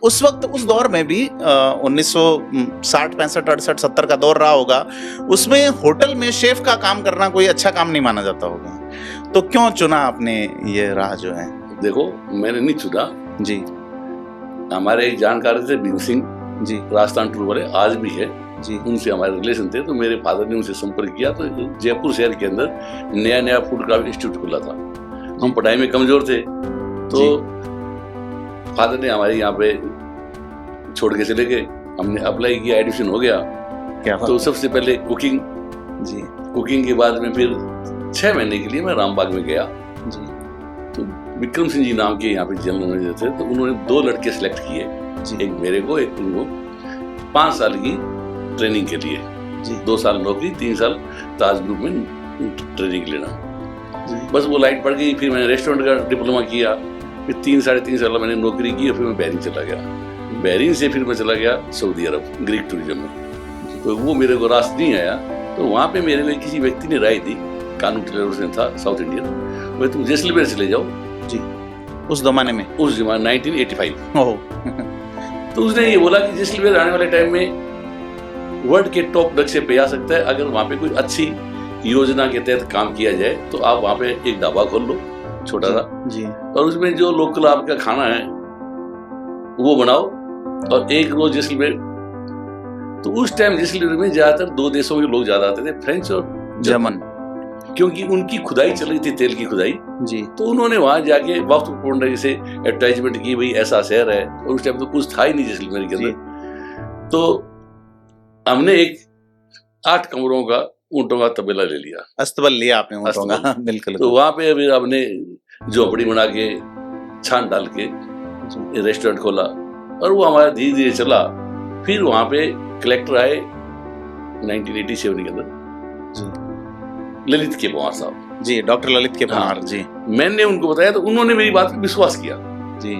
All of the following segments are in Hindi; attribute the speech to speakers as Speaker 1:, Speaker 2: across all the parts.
Speaker 1: उस वक्त उस दौर में भी 1960, 65, 68, 70 का दौर रहा होगा, उसमें होटल में शेफ का काम करना कोई अच्छा काम नहीं माना जाता होगा, तो क्यों चुना आपने ये राह जो है?
Speaker 2: देखो, मैंने नहीं चुना
Speaker 1: जी।
Speaker 2: हमारे एक जानकार थे भीम सिंह
Speaker 1: जी।
Speaker 2: राजस्थान टूर वाले, आज भी है
Speaker 1: जी।
Speaker 2: उनसे हमारे रिलेशन थे। तो मेरे फादर ने उनसे संपर्क किया, तो जयपुर शहर के अंदर नया फूड क्राफ्ट इंस्टीट्यूट खुला था। हम पढ़ाई में कमजोर थे, तो फादर ने हमारे यहाँ पे छोड़ के चले गए। हमने अप्लाई किया, एडमिशन हो गया।
Speaker 1: क्या
Speaker 2: तो सबसे पहले कुकिंग,
Speaker 1: जी,
Speaker 2: कुकिंग के बाद में फिर 6 महीने के लिए मैं रामबाग में गया।
Speaker 1: जी।
Speaker 2: तो विक्रम सिंह जी नाम के यहाँ पे जनरल मैनेजर थे, तो उन्होंने 2 लड़के सिलेक्ट किए, एक मेरे को, एक उनको, 5 साल की ट्रेनिंग के लिए।
Speaker 1: जी।
Speaker 2: 2 साल नौकरी, 3 साल ताज ग्रुप में ट्रेनिंग लेना। बस वो लाइट पड़ गई। फिर मैंने रेस्टोरेंट का डिप्लोमा किया, फिर 3 साढ़े 3 साल मैंने नौकरी की, और फिर मैं बहरीन चला गया। बहरीन से फिर मैं चला गया सऊदी अरब, ग्रीक टूरिज्म में। तो वो मेरे को रास्ता नहीं आया, तो वहाँ पे मेरे को किसी व्यक्ति ने राय दी, कानू टेलर से था, साउथ इंडियन, भाई तुम जैसलमेर चले जाओ।
Speaker 1: जी। उस जमाने में,
Speaker 2: 1985।
Speaker 1: ओह।
Speaker 2: तो उसने ये बोला कि जैसलमेर आने वाले टाइम में वर्ल्ड के टॉप नक्शे पे आ सकता है, अगर वहाँ पे कोई अच्छी योजना के तहत काम किया जाए, तो आप वहाँ पे एक ढाबा खोल लो, छोटा सा
Speaker 1: जी।
Speaker 2: और उसमें जो लोकल आपका खाना है वो बनाओ, और एक रोज जैसलमेर। तो उस टाइम जैसलमेर में ज्यादातर 2 देशों के लोग ज्यादा आते थे, फ्रेंच और
Speaker 1: जर्मन,
Speaker 2: क्योंकि उनकी खुदाई चल रही थी, तेल की खुदाई।
Speaker 1: जी।
Speaker 2: तो उन्होंने वहां जाके वक्त से एडवर्टाइजमेंट की, भाई ऐसा शहर है, और उस टाइम तो कुछ था ही नहीं जैसलमेर के अंदर। तो हमने एक 8 कमरों का ऊँटों का तबेला ले लिया,
Speaker 1: अस्तबल लिया आपने ऊँटों का। बिल्कुल।
Speaker 2: तो वहां पे अभी हमने झोपड़ी बना के, छान डाल के रेस्टोरेंट खोला, और वो हमारा धीरे धीरे चला। फिर वहां पे कलेक्टर आए 1987 के अंदर, ललित के पवार साहब
Speaker 1: जी, डॉक्टर ललित के पवार जी।
Speaker 2: मैंने उनको बताया, तो उन्होंने मेरी बात पर विश्वास किया
Speaker 1: जी।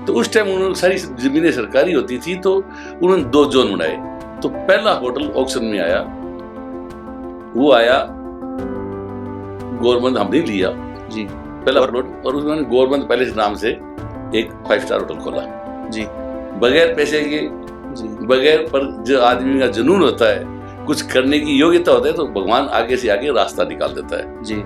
Speaker 2: तो उस टाइम उन्होंने सारी जमीनें सरकारी होती थी, तो उन्होंने 2 जोन बनाए। तो पहला होटल ऑक्शन में आया, वो आया गवर्नमेंट, हमने लिया
Speaker 1: जी
Speaker 2: पहला प्लॉट, और उन्होंने गवर्नमेंट पैलेस नाम से एक 5 स्टार होटल खोला
Speaker 1: जी,
Speaker 2: बगैर पैसे के
Speaker 1: जी।
Speaker 2: बगैर, पर जो आदमी का जुनून होता है, कुछ करने की योग्यता होता है, तो भगवान आगे से आगे रास्ता निकाल देता है
Speaker 1: जी।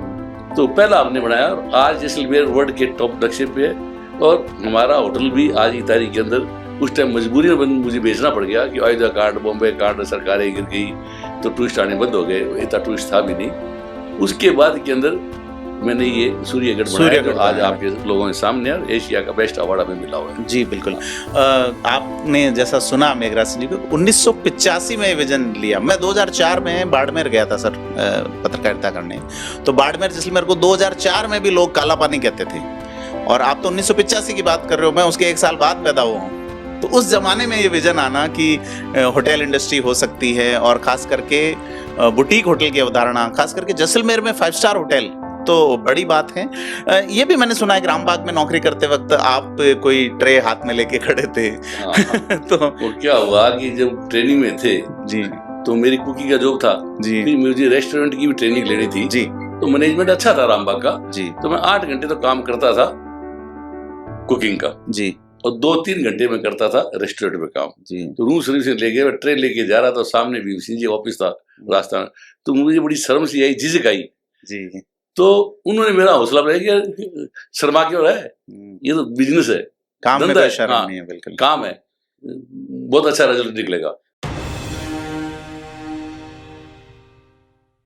Speaker 2: तो पहला हमने बनाया, और आज जैसलमेर वर्ल्ड के टॉप नक्शे पे है। और हमारा होटल भी आज की तारीख के अंदर, उस टाइम मजबूरी में मुझे बेचना पड़ गया कि अयोध्या कार्ड, बॉम्बे कार्ड, सरकारें गिर गई, तो टूरिस्ट आने बंद हो गए, इतना टूरिस्ट था भी नहीं। उसके बाद के अंदर मैंने ये सूर्यगढ़ बनाया, तो आज आपके लोगों के सामने एशिया का बेस्ट अवार्ड हमें मिला हुआ है।
Speaker 1: जी बिल्कुल। आपने जैसा सुना मेघराज सिंह जी को, 1985 में विजन लिया। मैं 2004 में बाड़मेर गया था सर, पत्रकारिता करने। तो बाड़मेर जैसलमेर को 2004 में भी लोग काला पानी कहते थे, और आप तो 1985 की बात कर रहे हो, मैं उसके 1 साल बाद पैदा हुआ हूँ। तो उस जमाने में ये विजन आना कि होटल इंडस्ट्री हो सकती है, और खास करके बुटीक होटल की अवधारणा, खास करके जैसलमेर में 5 स्टार होटल, तो बड़ी बात है। ये भी मैंने सुना है कि रामबाग में नौकरी करते वक्त आप कोई ट्रे हाथ में लेके खड़े थे। तो
Speaker 2: वो क्या हुआ कि जब ट्रेनिंग में थे
Speaker 1: जी,
Speaker 2: तो मेरी कुकिंग का जॉब था जी, फिर मुझे रेस्टोरेंट की भी ट्रेनिंग लेनी थी जी। तो मैनेजमेंट अच्छा था रामबाग का जी, तो मैं 8 घंटे तो काम करता था कुकिंग का जी, और 2-3 घंटे में करता था रेस्टोरेंट में काम जी। तो रूम सर्विस ले गया, ट्रे लेके जा रहा था, सामने भीम सिंह जी ऑफिस था रास्ता में। तो मुझे बड़ी शर्म सी आई, झिझक आई जी। तो उन्होंने मेरा हौसला बढ़ाया कि शर्मा क्यों रहा है, ये तो बिजनेस है,
Speaker 1: काम में कोई शर्म नहीं है, बिल्कुल
Speaker 2: काम है, बहुत अच्छा रिजल्ट निकलेगा।